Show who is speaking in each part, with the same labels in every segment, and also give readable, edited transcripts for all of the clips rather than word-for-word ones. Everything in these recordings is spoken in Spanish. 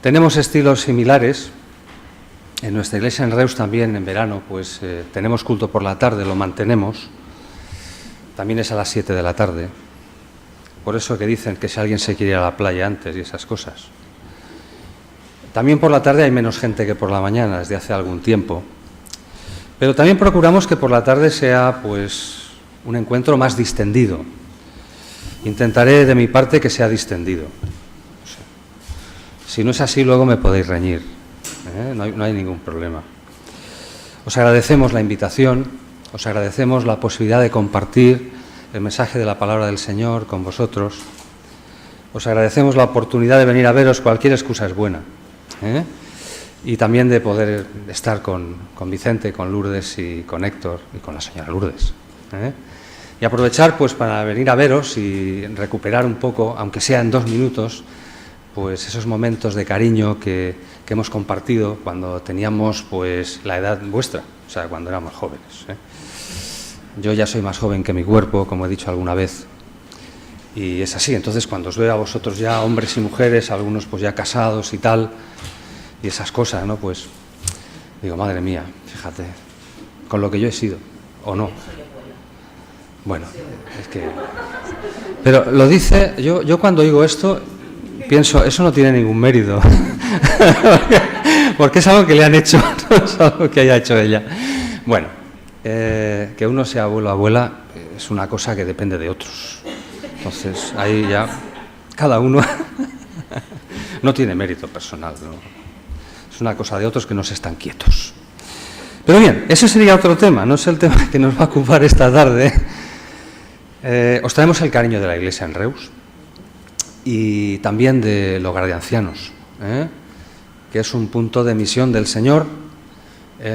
Speaker 1: Tenemos estilos similares. En nuestra iglesia en Reus también, en verano, pues tenemos culto por la tarde, lo mantenemos. También es a las 7 de la tarde. Por eso que dicen que si alguien se quiere ir a la playa antes y esas cosas. También por la tarde hay menos gente que por la mañana, desde hace algún tiempo. Pero también procuramos que por la tarde sea, pues, un encuentro más distendido. Intentaré de mi parte que sea distendido. Si no es así, luego me podéis reñir. No hay ningún problema. Os agradecemos la invitación, os agradecemos la posibilidad de compartir el mensaje de la palabra del Señor con vosotros. Os agradecemos la oportunidad de venir a veros, cualquier excusa es buena. Y también de poder estar con Vicente, con Lourdes y con Héctor y con la señora Lourdes. Y aprovechar pues para venir a veros y recuperar un poco, aunque sea en 2 minutos, pues esos momentos de cariño que hemos compartido cuando teníamos pues la edad vuestra, o sea, cuando éramos jóvenes. Yo ya soy más joven que mi cuerpo, como he dicho alguna vez, y es así. Entonces, cuando os veo a vosotros ya, hombres y mujeres, algunos pues ya casados y tal, y esas cosas, ¿no? Pues digo, madre mía, fíjate, con lo que yo he sido, ¿o no? Bueno, es que... Pero lo dice, yo cuando oigo esto, pienso, eso no tiene ningún mérito, porque es algo que le han hecho, no es algo que haya hecho ella. Bueno, que uno sea abuelo o abuela es una cosa que depende de otros. Entonces, ahí ya, cada uno no tiene mérito personal, ¿no? Es una cosa de otros que no se están quietos. Pero bien, ese sería otro tema, no es el tema que nos va a ocupar esta tarde. Os traemos el cariño de la Iglesia en Reus y también del hogar de ancianos, que es un punto de misión del Señor,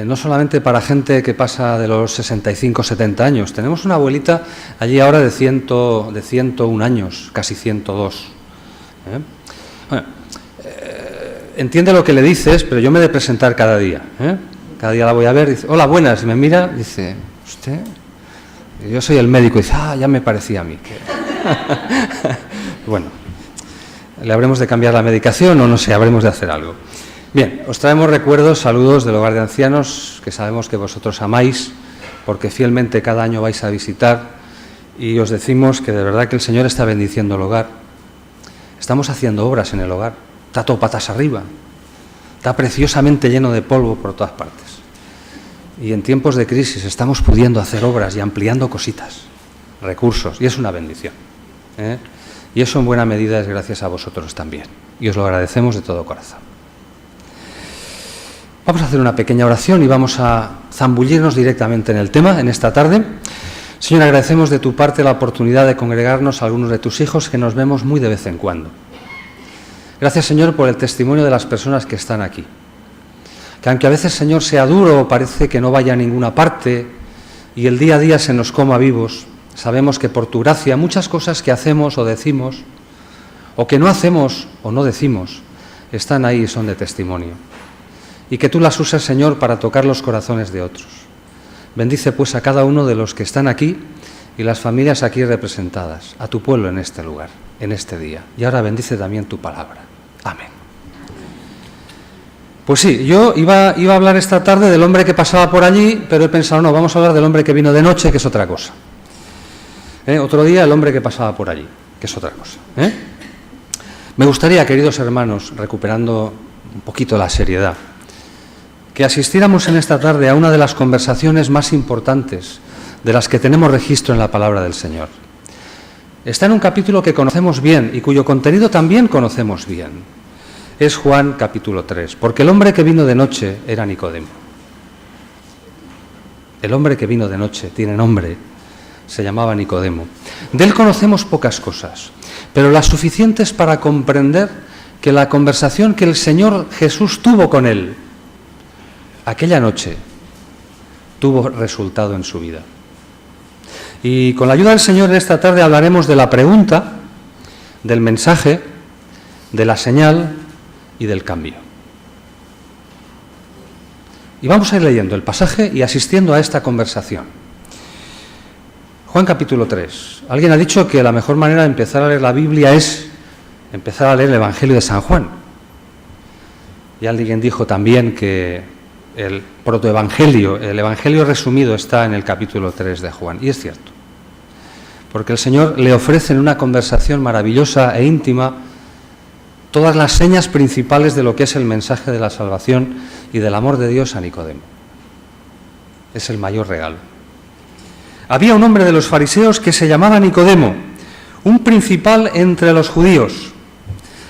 Speaker 1: no solamente para gente que pasa de los 65 70 años. Tenemos una abuelita allí ahora de 101 años, casi 102. Bueno, entiende lo que le dices, pero yo me he de presentar cada día. Cada día la voy a ver, dice, hola, buenas, y me mira, dice, ¿usted? Y yo soy el médico, y dice, ya me parecía a mí. Que... Bueno, le habremos de cambiar la medicación o no sé, habremos de hacer algo. Bien, os traemos recuerdos, saludos del hogar de ancianos, que sabemos que vosotros amáis, porque fielmente cada año vais a visitar, y os decimos que de verdad que el Señor está bendiciendo el hogar. Estamos haciendo obras en el hogar, está todo patas arriba, está preciosamente lleno de polvo por todas partes. Y en tiempos de crisis estamos pudiendo hacer obras y ampliando cositas, recursos, y es una bendición. Y eso en buena medida es gracias a vosotros también, y os lo agradecemos de todo corazón. Vamos a hacer una pequeña oración y vamos a zambullirnos directamente en el tema en esta tarde. Señor, agradecemos de tu parte la oportunidad de congregarnos a algunos de tus hijos que nos vemos muy de vez en cuando. Gracias, Señor, por el testimonio de las personas que están aquí. Que aunque a veces, Señor, sea duro o parece que no vaya a ninguna parte y el día a día se nos coma vivos, sabemos que por tu gracia muchas cosas que hacemos o decimos, o que no hacemos o no decimos, están ahí y son de testimonio. Y que tú las uses, Señor, para tocar los corazones de otros. Bendice pues a cada uno de los que están aquí y las familias aquí representadas, a tu pueblo en este lugar, en este día. Y ahora bendice también tu palabra. Amén. Pues sí, yo iba a hablar esta tarde del hombre que pasaba por allí, pero he pensado, no, vamos a hablar del hombre que vino de noche, que es otra cosa. Otro día el hombre que pasaba por allí, que es otra cosa. Me gustaría, queridos hermanos, recuperando un poquito la seriedad, que asistiéramos en esta tarde a una de las conversaciones más importantes de las que tenemos registro en la palabra del Señor. Está en un capítulo que conocemos bien y cuyo contenido también conocemos bien. Es Juan capítulo 3, porque el hombre que vino de noche era Nicodemo. El hombre que vino de noche tiene nombre, se llamaba Nicodemo. De él conocemos pocas cosas, pero las suficientes para comprender que la conversación que el Señor Jesús tuvo con él aquella noche tuvo resultado en su vida. Y con la ayuda del Señor en esta tarde hablaremos de la pregunta, del mensaje, de la señal y del cambio. Y vamos a ir leyendo el pasaje y asistiendo a esta conversación. Juan capítulo 3. Alguien ha dicho que la mejor manera de empezar a leer la Biblia es empezar a leer el Evangelio de San Juan. Y alguien dijo también que el protoevangelio, el evangelio resumido está en el capítulo 3 de Juan. Y es cierto, porque el Señor le ofrece en una conversación maravillosa e íntima todas las señas principales de lo que es el mensaje de la salvación y del amor de Dios a Nicodemo. Es el mayor regalo. Había un hombre de los fariseos que se llamaba Nicodemo, un principal entre los judíos.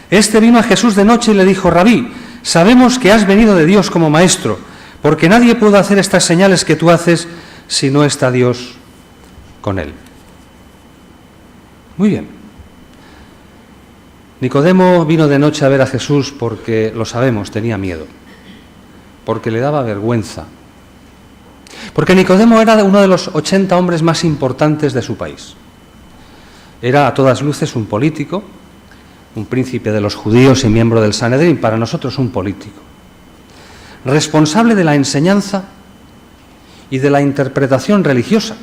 Speaker 1: Este vino a Jesús de noche y le dijo: Rabí, sabemos que has venido de Dios como maestro, porque nadie puede hacer estas señales que tú haces si no está Dios con él. Muy bien. Nicodemo vino de noche a ver a Jesús porque, lo sabemos, tenía miedo, porque le daba vergüenza, porque Nicodemo era uno de los 80 hombres más importantes de su país. Era a todas luces un político, un príncipe de los judíos y miembro del Sanedrín, para nosotros un político, responsable de la enseñanza y de la interpretación religiosa,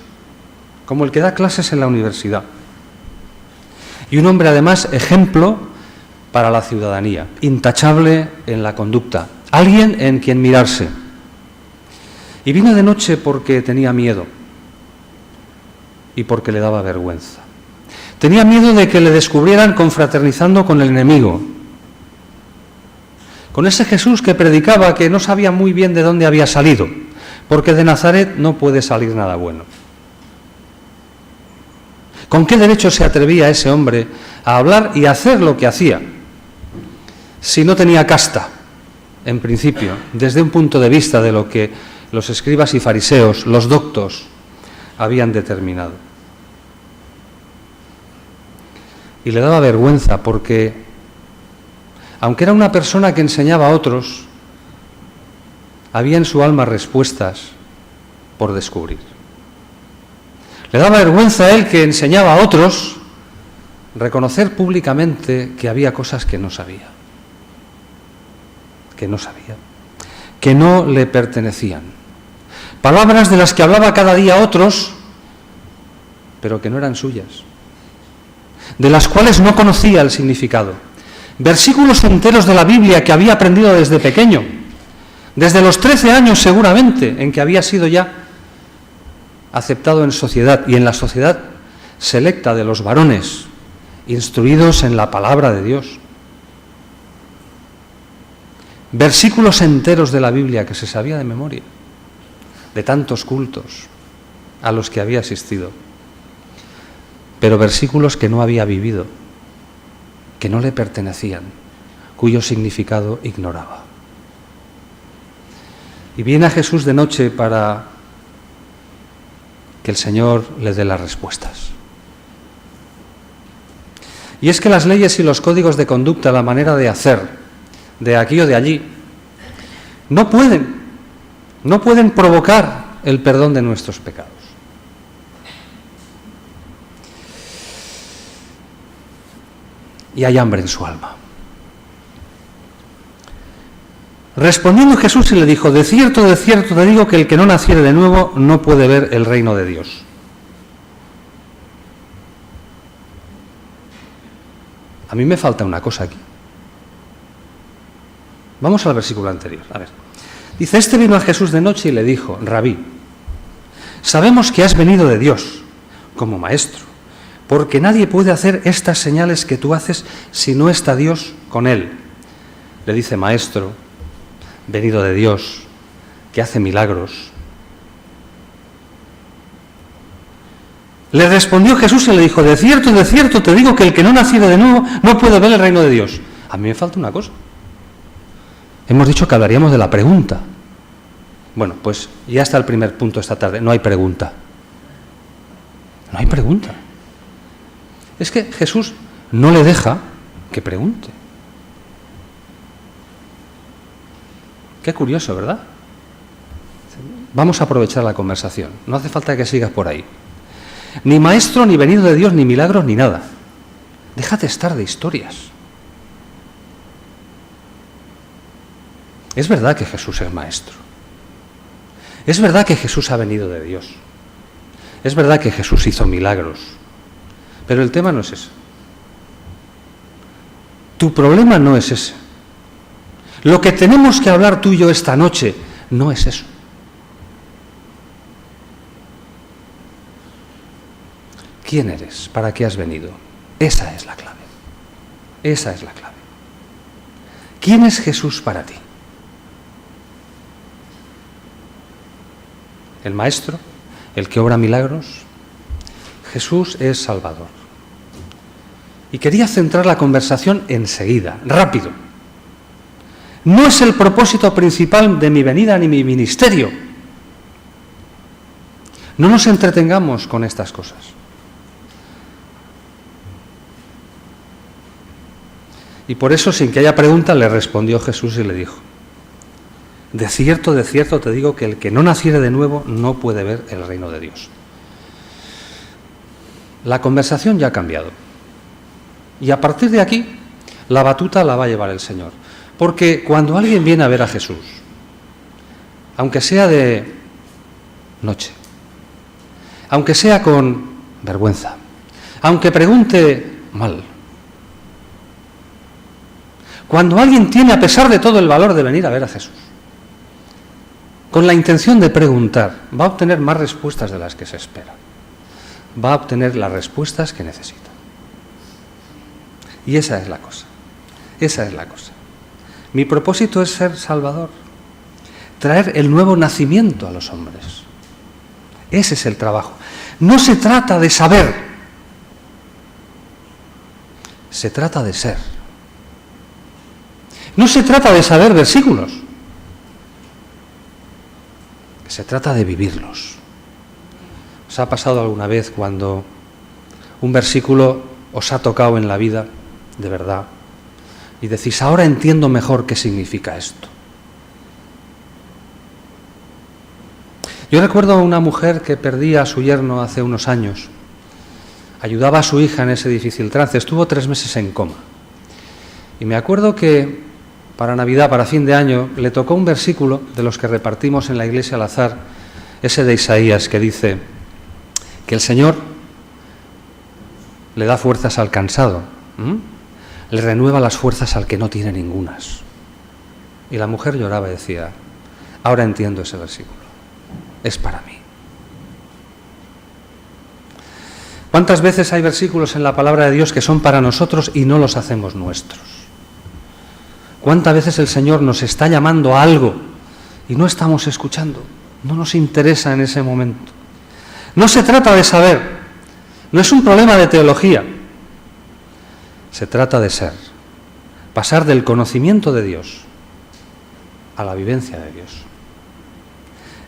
Speaker 1: como el que da clases en la universidad, y un hombre además ejemplo para la ciudadanía, intachable en la conducta, alguien en quien mirarse. Y vino de noche porque tenía miedo y porque le daba vergüenza. Tenía miedo de que le descubrieran confraternizando con el enemigo, con ese Jesús que predicaba que no sabía muy bien de dónde había salido, porque de Nazaret no puede salir nada bueno. ¿Con qué derecho se atrevía ese hombre a hablar y a hacer lo que hacía si no tenía casta, en principio, desde un punto de vista de lo que los escribas y fariseos, los doctos, habían determinado? Y le daba vergüenza porque, aunque era una persona que enseñaba a otros, había en su alma respuestas por descubrir. Le daba vergüenza a él, que enseñaba a otros, reconocer públicamente que había cosas que no sabía, que no le pertenecían. Palabras de las que hablaba cada día a otros, pero que no eran suyas, de las cuales no conocía el significado. Versículos enteros de la Biblia que había aprendido desde pequeño, desde los 13 años seguramente, en que había sido ya aceptado en sociedad y en la sociedad selecta de los varones, instruidos en la palabra de Dios. Versículos enteros de la Biblia que se sabía de memoria, de tantos cultos a los que había asistido, pero versículos que no había vivido, que no le pertenecían, cuyo significado ignoraba. Y viene a Jesús de noche para que el Señor le dé las respuestas. Y es que las leyes y los códigos de conducta, la manera de hacer, de aquí o de allí, no pueden provocar el perdón de nuestros pecados. Y hay hambre en su alma. Respondiendo Jesús y le dijo: de cierto te digo que el que no naciere de nuevo no puede ver el reino de Dios. A mí me falta una cosa aquí. Vamos al versículo anterior. A ver. Dice: este vino a Jesús de noche y le dijo: Rabí, sabemos que has venido de Dios como maestro, porque nadie puede hacer estas señales que tú haces si no está Dios con él. Le dice: maestro, venido de Dios, que hace milagros. Le respondió Jesús y le dijo: de cierto te digo que el que no naciere de nuevo no puede ver el reino de Dios. A mí me falta una cosa. Hemos dicho que hablaríamos de la pregunta. Bueno, pues ya está el primer punto esta tarde. No hay pregunta. No hay pregunta. Es que Jesús no le deja que pregunte. Qué curioso, ¿verdad? Vamos a aprovechar la conversación. No hace falta que sigas por ahí. Ni maestro, ni venido de Dios, ni milagros, ni nada. Déjate estar de historias. Es verdad que Jesús es maestro. Es verdad que Jesús ha venido de Dios. Es verdad que Jesús hizo milagros. Pero el tema no es ese. Tu problema no es ese. Lo que tenemos que hablar tú y yo esta noche no es eso. ¿Quién eres? ¿Para qué has venido? Esa es la clave. Esa es la clave. ¿Quién es Jesús para ti? ¿El Maestro? ¿El que obra milagros? Jesús es Salvador. Y quería centrar la conversación enseguida, rápido. No es el propósito principal de mi venida ni mi ministerio. No nos entretengamos con estas cosas. Y por eso, sin que haya pregunta, le respondió Jesús y le dijo: de cierto te digo que el que no naciere de nuevo no puede ver el reino de Dios. La conversación ya ha cambiado. Y a partir de aquí, la batuta la va a llevar el Señor. Porque cuando alguien viene a ver a Jesús, aunque sea de noche, aunque sea con vergüenza, aunque pregunte mal, cuando alguien tiene, a pesar de todo, el valor de venir a ver a Jesús, con la intención de preguntar, va a obtener más respuestas de las que se espera. Va a obtener las respuestas que necesita. Y esa es la cosa. Esa es la cosa. Mi propósito es ser Salvador. Traer el nuevo nacimiento a los hombres. Ese es el trabajo. No se trata de saber. Se trata de ser. No se trata de saber versículos. Se trata de vivirlos. ¿Os ha pasado alguna vez cuando un versículo os ha tocado en la vida, de verdad, y decís: ahora entiendo mejor qué significa esto? Yo recuerdo a una mujer que perdía a su yerno hace unos años. Ayudaba a su hija en ese difícil trance. Estuvo 3 meses en coma. Y me acuerdo que para Navidad, para fin de año, le tocó un versículo de los que repartimos en la iglesia al azar, ese de Isaías, que dice que el Señor le da fuerzas al cansado, le renueva las fuerzas al que no tiene ningunas. Y la mujer lloraba y decía: ahora entiendo ese versículo, es para mí. ¿Cuántas veces hay versículos en la palabra de Dios que son para nosotros y no los hacemos nuestros? ¿Cuántas veces el Señor nos está llamando a algo y no estamos escuchando? No nos interesa en ese momento. No se trata de saber, no es un problema de teología. Se trata de ser, pasar del conocimiento de Dios a la vivencia de Dios.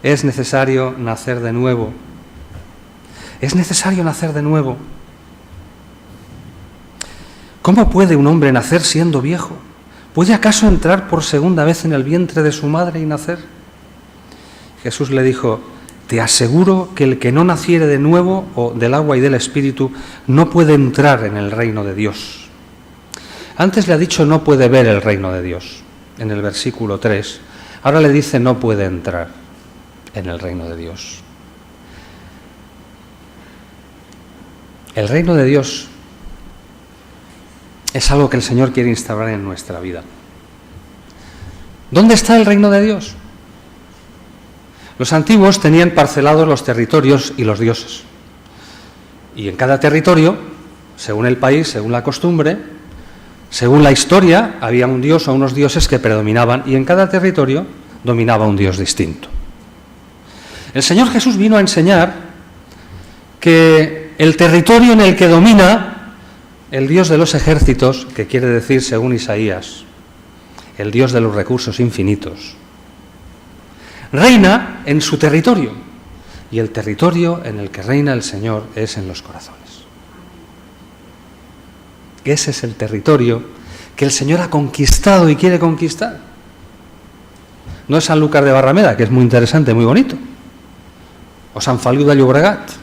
Speaker 1: Es necesario nacer de nuevo. Es necesario nacer de nuevo. ¿Cómo puede un hombre nacer siendo viejo? ¿Puede acaso entrar por segunda vez en el vientre de su madre y nacer? Jesús le dijo: te aseguro que el que no naciere de nuevo, o del agua y del Espíritu, no puede entrar en el reino de Dios. Antes le ha dicho: no puede ver el reino de Dios, en el versículo 3. Ahora le dice: no puede entrar en el reino de Dios. El reino de Dios es algo que el Señor quiere instaurar en nuestra vida. ¿Dónde está el reino de Dios? Los antiguos tenían parcelados los territorios y los dioses. Y en cada territorio, según el país, según la costumbre, según la historia, había un dios o unos dioses que predominaban, y en cada territorio dominaba un dios distinto. El Señor Jesús vino a enseñar que el territorio en el que domina el Dios de los ejércitos, que quiere decir, según Isaías, el Dios de los recursos infinitos, reina en su territorio, y el territorio en el que reina el Señor es en los corazones. Ese es el territorio que el Señor ha conquistado y quiere conquistar. No es Sanlúcar de Barrameda, que es muy interesante, muy bonito, o San Feliu de Llobregat.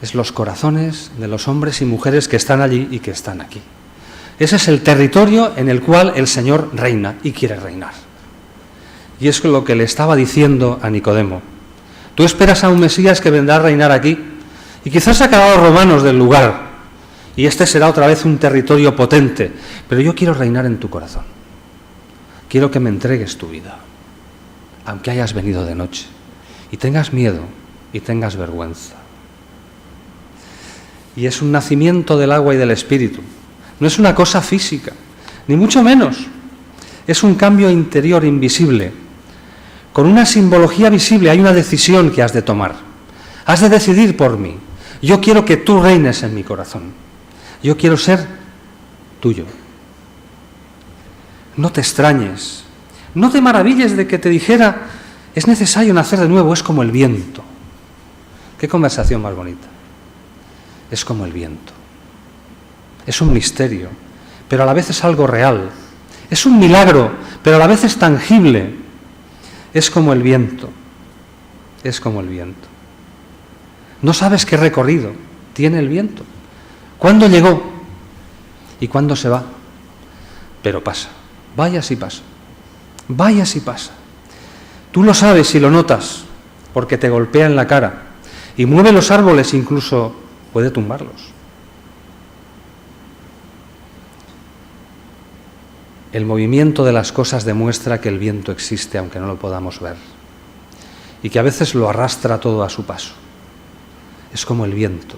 Speaker 1: Es los corazones de los hombres y mujeres que están allí y que están aquí. Ese es el territorio en el cual el Señor reina y quiere reinar. Y es lo que le estaba diciendo a Nicodemo. Tú esperas a un Mesías que vendrá a reinar aquí, y quizás se ha acabado Romanos del lugar, y este será otra vez un territorio potente, pero yo quiero reinar en tu corazón. quiero que me entregues tu vida, aunque hayas venido de noche, y tengas miedo y tengas vergüenza. Y es un nacimiento del agua y del Espíritu. No es una cosa física, ni mucho menos. Es un cambio interior invisible, con una simbología visible. Hay una decisión que has de tomar. Has de decidir por mí. Yo quiero que tú reines en mi corazón. Yo quiero ser tuyo. No te extrañes, no te maravilles de que te dijera, es necesario nacer de nuevo, es como el viento. Qué conversación más bonita. Es como el viento. Es un misterio, pero a la vez es algo real. Es un milagro, pero a la vez es tangible. Es como el viento. Es como el viento. No sabes qué recorrido tiene el viento. ¿Cuándo llegó? ¿Y cuándo se va? Pero pasa. Vaya si pasa. Vaya si pasa. Tú lo sabes y lo notas, porque te golpea en la cara y mueve los árboles, incluso puede tumbarlos. El movimiento de las cosas demuestra que el viento existe, aunque no lo podamos ver, y que a veces lo arrastra todo a su paso. Es como el viento,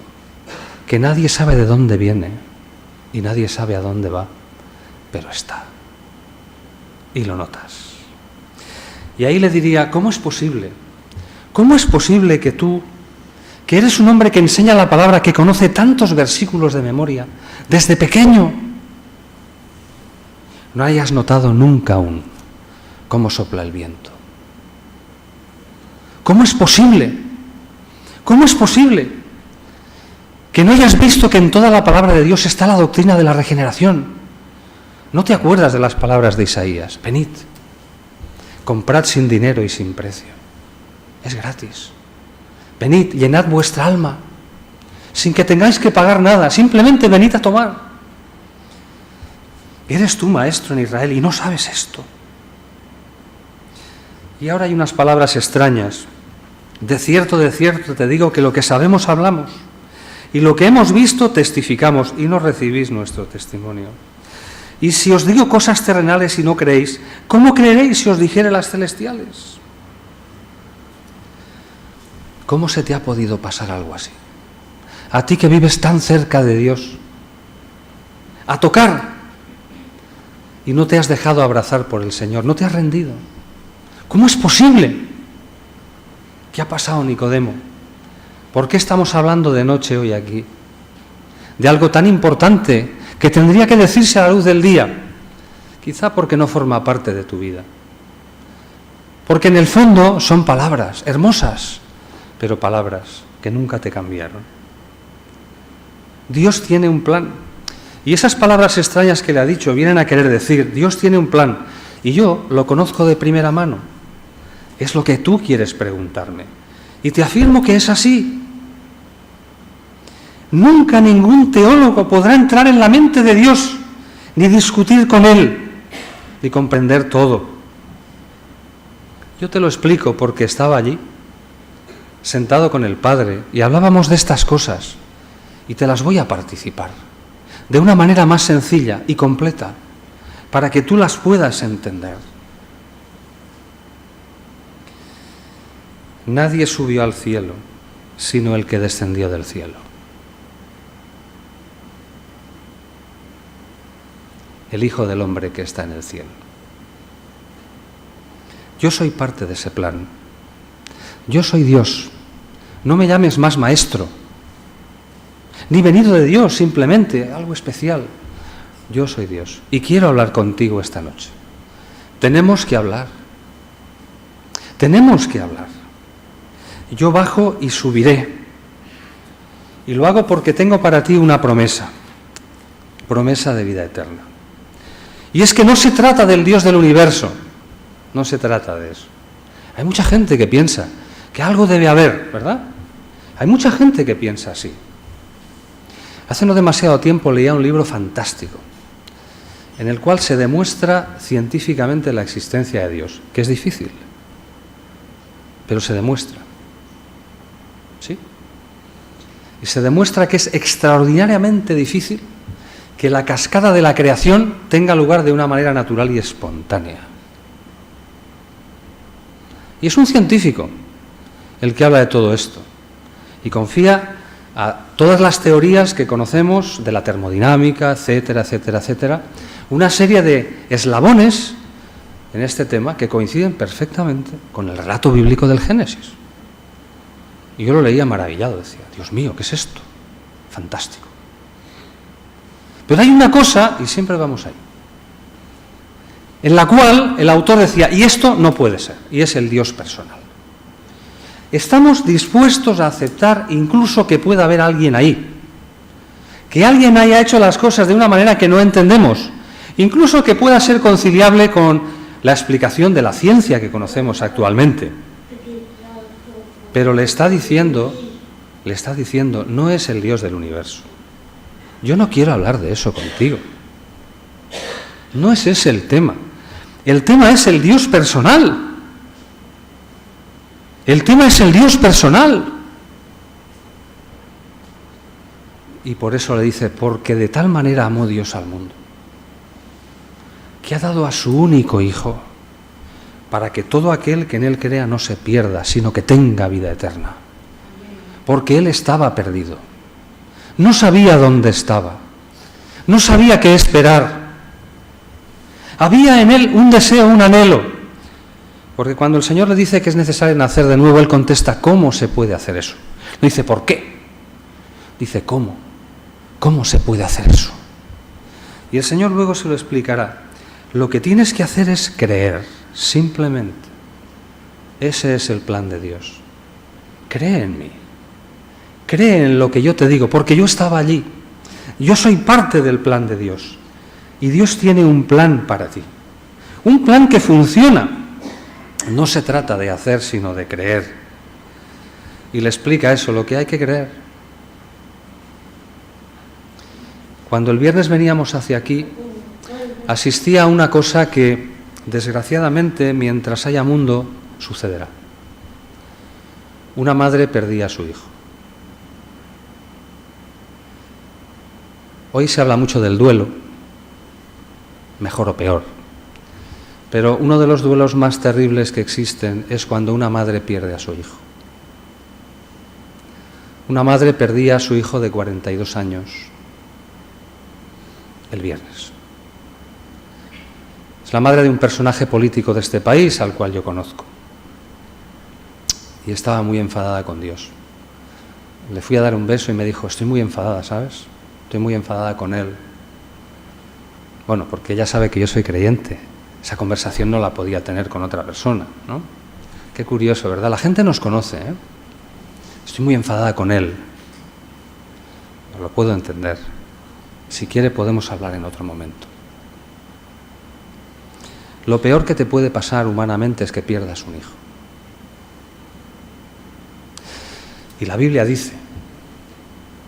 Speaker 1: que nadie sabe de dónde viene y nadie sabe a dónde va, pero está. Y lo notas. Y ahí le diría, ¿cómo es posible? ¿Cómo es posible que tú, que eres un hombre que enseña la palabra, que conoce tantos versículos de memoria, desde pequeño, no hayas notado nunca aún cómo sopla el viento? ¿Cómo es posible? ¿Cómo es posible que no hayas visto que en toda la palabra de Dios está la doctrina de la regeneración? ¿No te acuerdas de las palabras de Isaías? Venid, comprad sin dinero y sin precio. Es gratis. Venid, llenad vuestra alma, sin que tengáis que pagar nada, simplemente venid a tomar. Eres tú maestro en Israel y no sabes esto. Y ahora hay unas palabras extrañas. De cierto te digo que lo que sabemos hablamos, y lo que hemos visto testificamos, y no recibís nuestro testimonio. Y si os digo cosas terrenales y no creéis, ¿cómo creeréis si os dijere las celestiales? ¿Cómo se te ha podido pasar algo así? A ti que vives tan cerca de Dios, a tocar, y no te has dejado abrazar por el Señor, no te has rendido. ¿Cómo es posible? ¿Qué ha pasado, Nicodemo? ¿Por qué estamos hablando de noche hoy aquí? De algo tan importante que tendría que decirse a la luz del día. Quizá porque no forma parte de tu vida. Porque en el fondo son palabras hermosas, pero palabras que nunca te cambiaron. Dios tiene un plan. Y esas palabras extrañas que le ha dicho vienen a querer decir, Dios tiene un plan, y yo lo conozco de primera mano. Es lo que tú quieres preguntarme. Y te afirmo que es así. Nunca ningún teólogo podrá entrar en la mente de Dios, ni discutir con Él, ni comprender todo. Yo te lo explico porque estaba allí, sentado con el Padre, y hablábamos de estas cosas, y te las voy a participar, de una manera más sencilla y completa, para que tú las puedas entender. Nadie subió al cielo, sino el que descendió del cielo. El Hijo del Hombre que está en el cielo. Yo soy parte de ese plan. Yo soy Dios. No me llames más maestro, ni venido de Dios, simplemente, algo especial. Yo soy Dios y quiero hablar contigo esta noche. Tenemos que hablar. Tenemos que hablar. Yo bajo y subiré. Y lo hago porque tengo para ti una promesa. Promesa de vida eterna. Y es que no se trata del Dios del universo. No se trata de eso. Hay mucha gente que piensa que algo debe haber, ¿verdad? Hay mucha gente que piensa así. Hace no demasiado tiempo leía un libro fantástico, en el cual se demuestra científicamente la existencia de Dios, que es difícil, pero se demuestra. ¿Sí? Y se demuestra que es extraordinariamente difícil que la cascada de la creación tenga lugar de una manera natural y espontánea. Y es un científico el que habla de todo esto. Y confía a todas las teorías que conocemos de la termodinámica, etcétera, etcétera, etcétera, una serie de eslabones en este tema que coinciden perfectamente con el relato bíblico del Génesis. Y yo lo leía maravillado, decía, Dios mío, ¿qué es esto? Fantástico. Pero hay una cosa, y siempre vamos ahí, en la cual el autor decía, y esto no puede ser, y es el Dios personal. Estamos dispuestos a aceptar incluso que pueda haber alguien ahí, que alguien haya hecho las cosas de una manera que no entendemos, incluso que pueda ser conciliable con la explicación de la ciencia que conocemos actualmente. Pero le está diciendo, no es el Dios del universo. Yo no quiero hablar de eso contigo. No es ese el tema. El tema es el Dios personal. El tema es el Dios personal. Y por eso le dice, porque de tal manera amó Dios al mundo, que ha dado a su único Hijo, para que todo aquel que en Él crea no se pierda, sino que tenga vida eterna. Porque Él estaba perdido. No sabía dónde estaba. No sabía qué esperar. Había en Él un deseo, un anhelo. Porque cuando el Señor le dice que es necesario nacer de nuevo, Él contesta, ¿cómo se puede hacer eso? No dice, ¿por qué? Dice, ¿cómo? ¿Cómo se puede hacer eso? Y el Señor luego se lo explicará. Lo que tienes que hacer es creer, simplemente. Ese es el plan de Dios. Cree en mí. Cree en lo que yo te digo, porque yo estaba allí. Yo soy parte del plan de Dios. Y Dios tiene un plan para ti. Un plan que funciona. No se trata de hacer, sino de creer. Y le explica eso, lo que hay que creer. Cuando el viernes veníamos hacia aquí, asistía a una cosa que, desgraciadamente, mientras haya mundo, sucederá. Una madre perdía a su hijo. Hoy se habla mucho del duelo, mejor o peor, pero uno de los duelos más terribles que existen es cuando una madre pierde a su hijo. Una madre perdía a su hijo de 42 años el viernes. Es la madre de un personaje político de este país al cual yo conozco. Y estaba muy enfadada con Dios. Le fui a dar un beso y me dijo, estoy muy enfadada, ¿sabes? Estoy muy enfadada con él. Bueno, porque ella sabe que yo soy creyente. Esa conversación no la podía tener con otra persona, ¿no? Qué curioso, ¿verdad? La gente nos conoce, ¿eh? Estoy muy enfadada con él. No lo puedo entender. Si quiere podemos hablar en otro momento. Lo peor que te puede pasar humanamente es que pierdas un hijo. Y la Biblia dice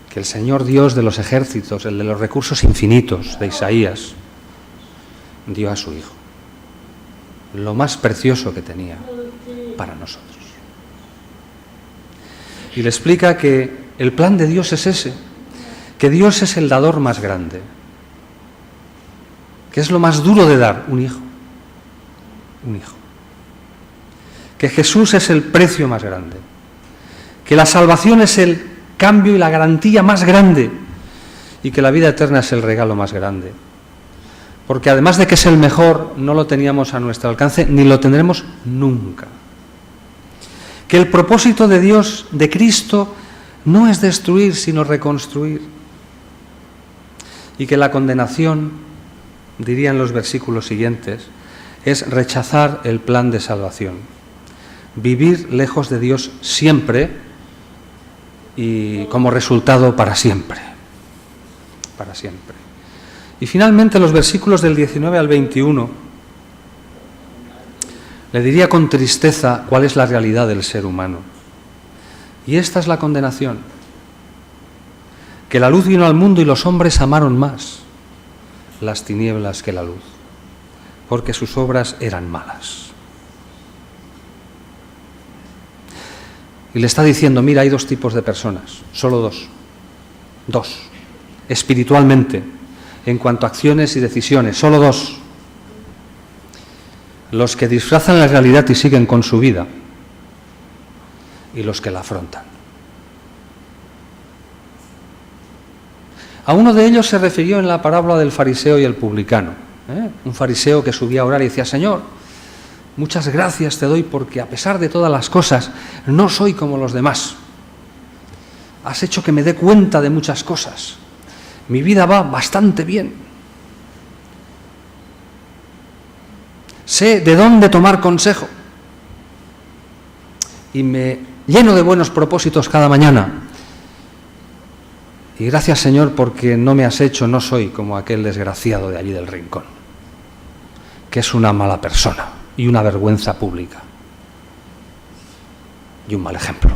Speaker 1: que el Señor Dios de los ejércitos, el de los recursos infinitos de Isaías, dio a su hijo lo más precioso que tenía para nosotros. Y le explica que el plan de Dios es ese, que Dios es el dador más grande, que es lo más duro de dar, un hijo. Un hijo. Que Jesús es el precio más grande, que la salvación es el cambio y la garantía más grande y que la vida eterna es el regalo más grande. Porque además de que es el mejor, no lo teníamos a nuestro alcance ni lo tendremos nunca. Que el propósito de Dios, de Cristo, no es destruir, sino reconstruir. Y que la condenación, dirían los versículos siguientes, es rechazar el plan de salvación. Vivir lejos de Dios siempre y como resultado para siempre. Para siempre. Y finalmente los versículos del 19 al 21 le diría con tristeza cuál es la realidad del ser humano. Y esta es la condenación. Que la luz vino al mundo y los hombres amaron más las tinieblas que la luz, porque sus obras eran malas. Y le está diciendo, mira, hay dos tipos de personas, solo dos. Dos. Espiritualmente, en cuanto a acciones y decisiones, solo dos. Los que disfrazan la realidad y siguen con su vida, y los que la afrontan. A uno de ellos se refirió en la parábola del fariseo y el publicano. Un fariseo que subía a orar y decía: Señor, muchas gracias te doy porque a pesar de todas las cosas no soy como los demás. Has hecho que me dé cuenta de muchas cosas. Mi vida va bastante bien. Sé de dónde tomar consejo. Y me lleno de buenos propósitos cada mañana. Y gracias, Señor, porque no me has hecho, no soy como aquel desgraciado de allí del rincón, que es una mala persona y una vergüenza pública y un mal ejemplo.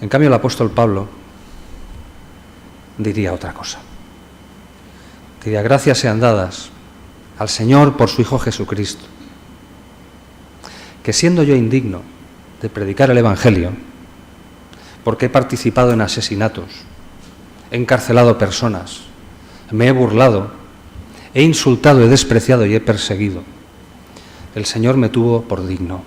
Speaker 1: En cambio, el apóstol Pablo diría otra cosa. Diría: gracias sean dadas al Señor por su Hijo Jesucristo, que siendo yo indigno de predicar el Evangelio, porque he participado en asesinatos, he encarcelado personas, me he burlado, he insultado, he despreciado y he perseguido, el Señor me tuvo por digno.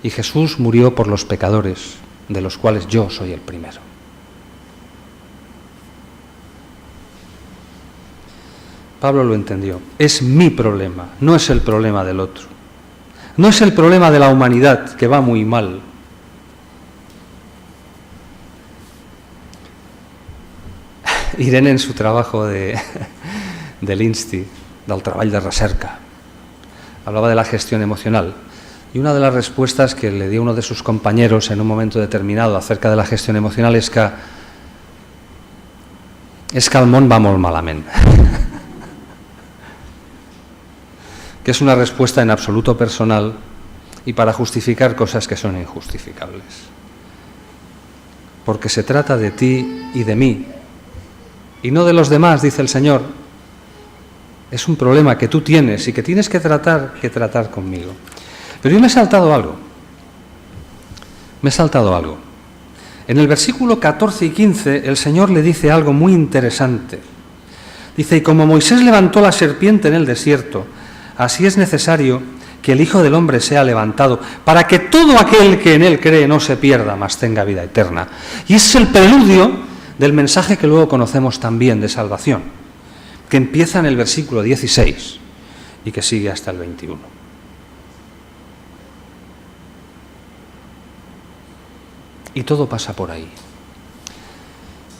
Speaker 1: Y Jesús murió por los pecadores, de los cuales yo soy el primero. Pablo lo entendió. Es mi problema, no es el problema del otro. No es el problema de la humanidad, que va muy mal. Irene, en su trabajo del INSTI, del treball de recerca, hablaba de la gestión emocional. Y una de las respuestas que le dio uno de sus compañeros en un momento determinado acerca de la gestión emocional és que el món va molt malament. Que es una respuesta en absoluto personal y para justificar cosas que son injustificables. Porque se trata de ti y de mí, y no de los demás, dice el Señor. Es un problema que tú tienes y que tienes que tratar conmigo. Pero yo me he saltado algo. En el versículo 14 y 15 el Señor le dice algo muy interesante. Dice: y como Moisés levantó la serpiente en el desierto, así es necesario que el Hijo del Hombre sea levantado, para que todo aquel que en él cree no se pierda, mas tenga vida eterna. Y ese es el preludio del mensaje que luego conocemos también de salvación, que empieza en el versículo 16 y que sigue hasta el 21. Y todo pasa por ahí.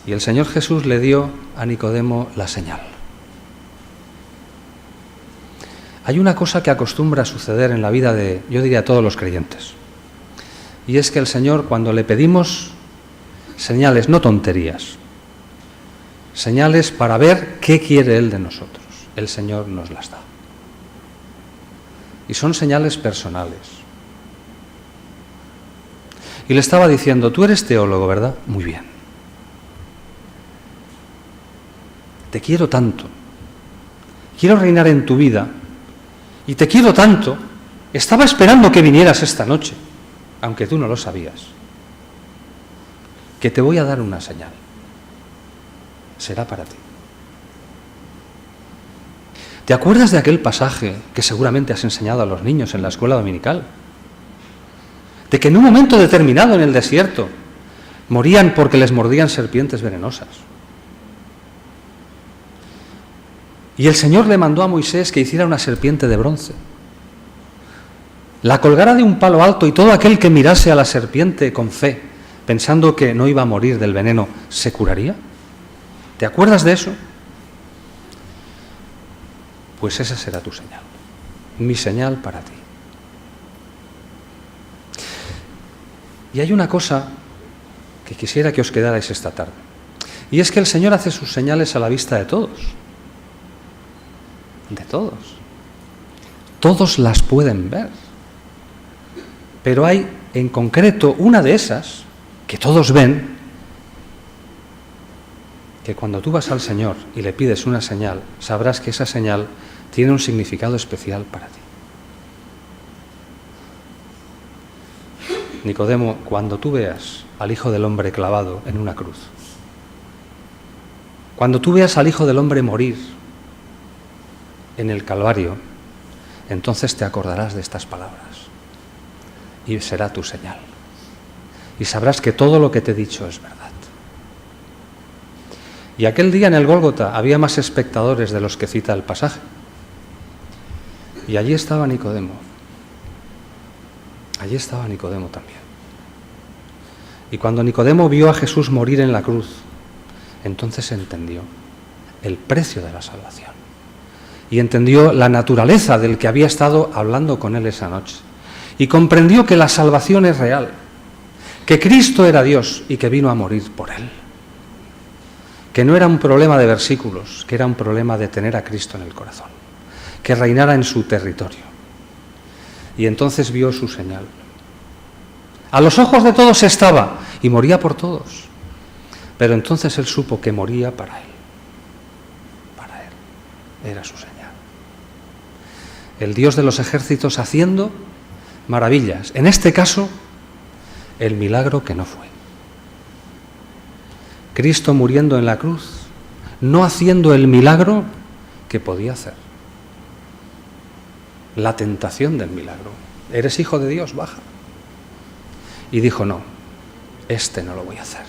Speaker 1: Y el Señor Jesús le dio a Nicodemo la señal. Hay una cosa que acostumbra a suceder en la vida de, yo diría, todos los creyentes. Y es que el Señor, cuando le pedimos señales, no tonterías, señales para ver qué quiere Él de nosotros, el Señor nos las da. Y son señales personales. Y le estaba diciendo: tú eres teólogo, ¿verdad? Muy bien. Te quiero tanto. Quiero reinar en tu vida. Y te quiero tanto. Estaba esperando que vinieras esta noche, aunque tú no lo sabías. Que te voy a dar una señal. Será para ti. ¿Te acuerdas de aquel pasaje que seguramente has enseñado a los niños en la escuela dominical? De que en un momento determinado en el desierto morían porque les mordían serpientes venenosas. Y el Señor le mandó a Moisés que hiciera una serpiente de bronce, la colgara de un palo alto, y todo aquel que mirase a la serpiente con fe, pensando que no iba a morir del veneno, se curaría. ¿Te acuerdas de eso? Pues esa será tu señal, mi señal para ti. Y hay una cosa que quisiera que os quedarais esta tarde, y es que el Señor hace sus señales a la vista de todos. De todos. Todos las pueden ver. Pero hay en concreto una de esas que todos ven, que cuando tú vas al Señor y le pides una señal, sabrás que esa señal tiene un significado especial para ti. Nicodemo, cuando tú veas al Hijo del Hombre clavado en una cruz, cuando tú veas al Hijo del Hombre morir en el Calvario, entonces te acordarás de estas palabras y será tu señal. Y sabrás que todo lo que te he dicho es verdad. Y aquel día en el Gólgota había más espectadores de los que cita el pasaje. Y allí estaba Nicodemo. Allí estaba Nicodemo también. Y cuando Nicodemo vio a Jesús morir en la cruz, entonces entendió el precio de la salvación. Y entendió la naturaleza del que había estado hablando con él esa noche. Y comprendió que la salvación es real, que Cristo era Dios y que vino a morir por él. Que no era un problema de versículos, que era un problema de tener a Cristo en el corazón, que reinara en su territorio. Y entonces vio su señal. A los ojos de todos estaba y moría por todos. Pero entonces él supo que moría para él. Para él. Era su señal. El Dios de los ejércitos haciendo maravillas. En este caso, el milagro que no fue. Cristo muriendo en la cruz, no haciendo el milagro que podía hacer. La tentación del milagro. ¿Eres hijo de Dios? Baja. Y dijo, no, este no lo voy a hacer.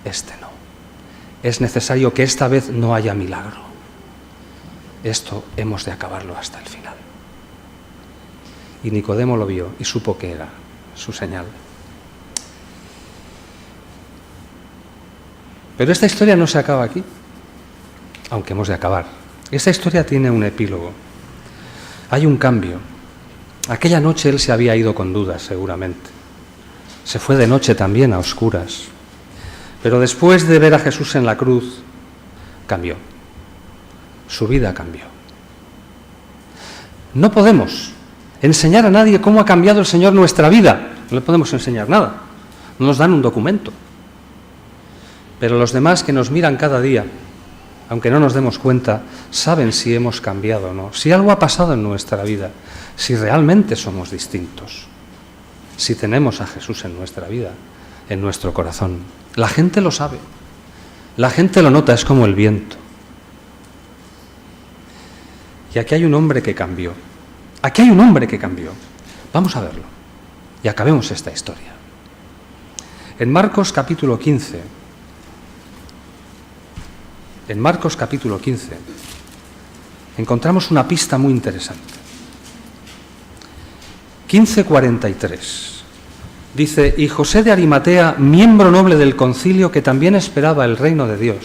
Speaker 1: Este no. Es necesario que esta vez no haya milagro. Esto hemos de acabarlo hasta el final. Y Nicodemo lo vio y supo que era su señal. Pero esta historia no se acaba aquí, aunque hemos de acabar. Esta historia tiene un epílogo. Hay un cambio. Aquella noche él se había ido con dudas, seguramente. Se fue de noche también a oscuras. Pero después de ver a Jesús en la cruz, cambió. Su vida cambió. No podemos enseñar a nadie cómo ha cambiado el Señor nuestra vida. No le podemos enseñar nada. No nos dan un documento. Pero los demás que nos miran cada día, aunque no nos demos cuenta, saben si hemos cambiado o no, si algo ha pasado en nuestra vida, si realmente somos distintos, si tenemos a Jesús en nuestra vida, en nuestro corazón. La gente lo sabe, la gente lo nota, es como el viento. Y aquí hay un hombre que cambió. Aquí hay un hombre que cambió. Vamos a verlo y acabemos esta historia. En Marcos capítulo 15, encontramos una pista muy interesante. 15:43. Dice, y José de Arimatea, miembro noble del concilio que también esperaba el reino de Dios,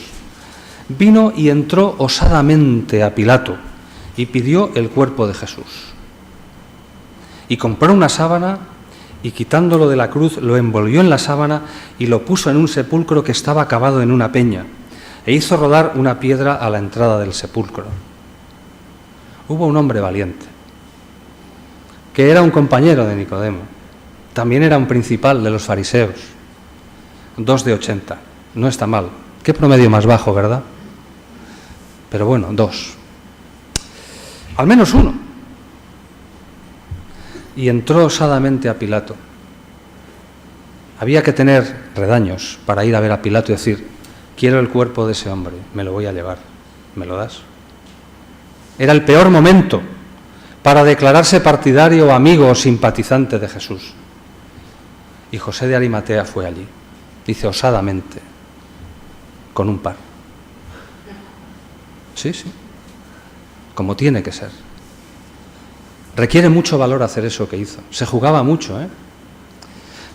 Speaker 1: vino y entró osadamente a Pilato y pidió el cuerpo de Jesús. Y compró una sábana y quitándolo de la cruz lo envolvió en la sábana y lo puso en un sepulcro que estaba cavado en una peña. E hizo rodar una piedra a la entrada del sepulcro. Hubo un hombre valiente, que era un compañero de Nicodemo, también era un principal de los fariseos, 2 de 80, no está mal, qué promedio más bajo, ¿verdad? Pero bueno, 2, al menos uno, y entró osadamente a Pilato. Había que tener redaños para ir a ver a Pilato y decir, quiero el cuerpo de ese hombre, me lo voy a llevar, ¿me lo das? Era el peor momento para declararse partidario, amigo o simpatizante de Jesús. Y José de Arimatea fue allí, dice osadamente, con un par. Sí, como tiene que ser. Requiere mucho valor hacer eso que hizo. Se jugaba mucho, ¿eh?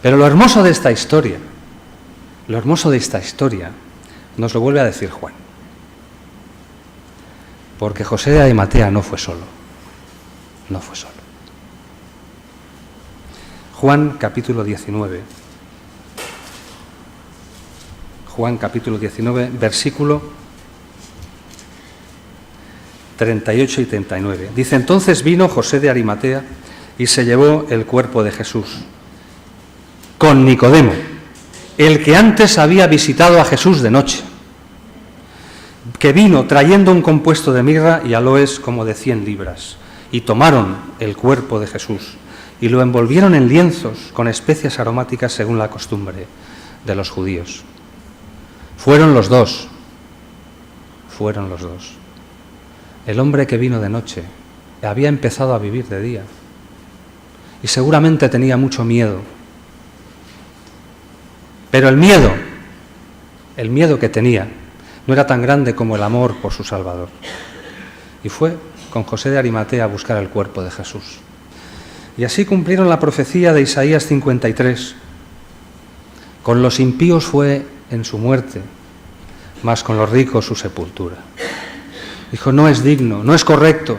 Speaker 1: Pero lo hermoso de esta historia, nos lo vuelve a decir Juan. Porque José de Arimatea no fue solo. No fue solo. Juan capítulo 19. Juan capítulo 19, versículo 38 y 39. Dice, entonces vino José de Arimatea y se llevó el cuerpo de Jesús con Nicodemo, el que antes había visitado a Jesús de noche, que vino trayendo un compuesto de mirra y aloes como de 100 libras, y tomaron el cuerpo de Jesús y lo envolvieron en lienzos con especias aromáticas según la costumbre de los judíos. Fueron los dos. El hombre que vino de noche había empezado a vivir de día. Y seguramente tenía mucho miedo. Pero el miedo que tenía, no era tan grande como el amor por su Salvador. Y fue con José de Arimatea a buscar el cuerpo de Jesús. Y así cumplieron la profecía de Isaías 53. Con los impíos fue en su muerte, mas con los ricos su sepultura. Dijo, no es digno, no es correcto,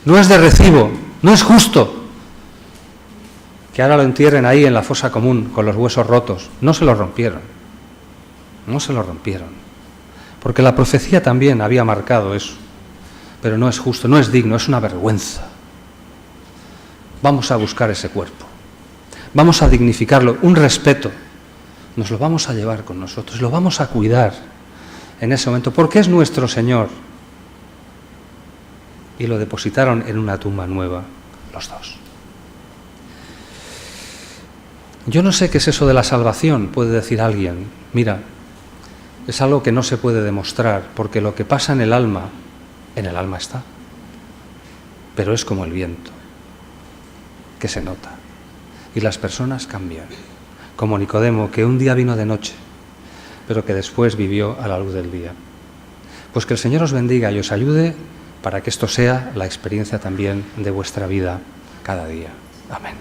Speaker 1: no es de recibo, no es justo que ahora lo entierren ahí en la fosa común con los huesos rotos. No se los rompieron, porque la profecía también había marcado eso. Pero no es justo, no es digno, es una vergüenza. Vamos a buscar ese cuerpo, vamos a dignificarlo, un respeto, nos lo vamos a llevar con nosotros, lo vamos a cuidar en ese momento, porque es nuestro Señor. Y lo depositaron en una tumba nueva, los dos. Yo no sé qué es eso de la salvación, puede decir alguien. Mira, es algo que no se puede demostrar, porque lo que pasa en el alma está. Pero es como el viento, que se nota. Y las personas cambian, como Nicodemo, que un día vino de noche, pero que después vivió a la luz del día. Pues que el Señor os bendiga y os ayude para que esto sea la experiencia también de vuestra vida cada día. Amén.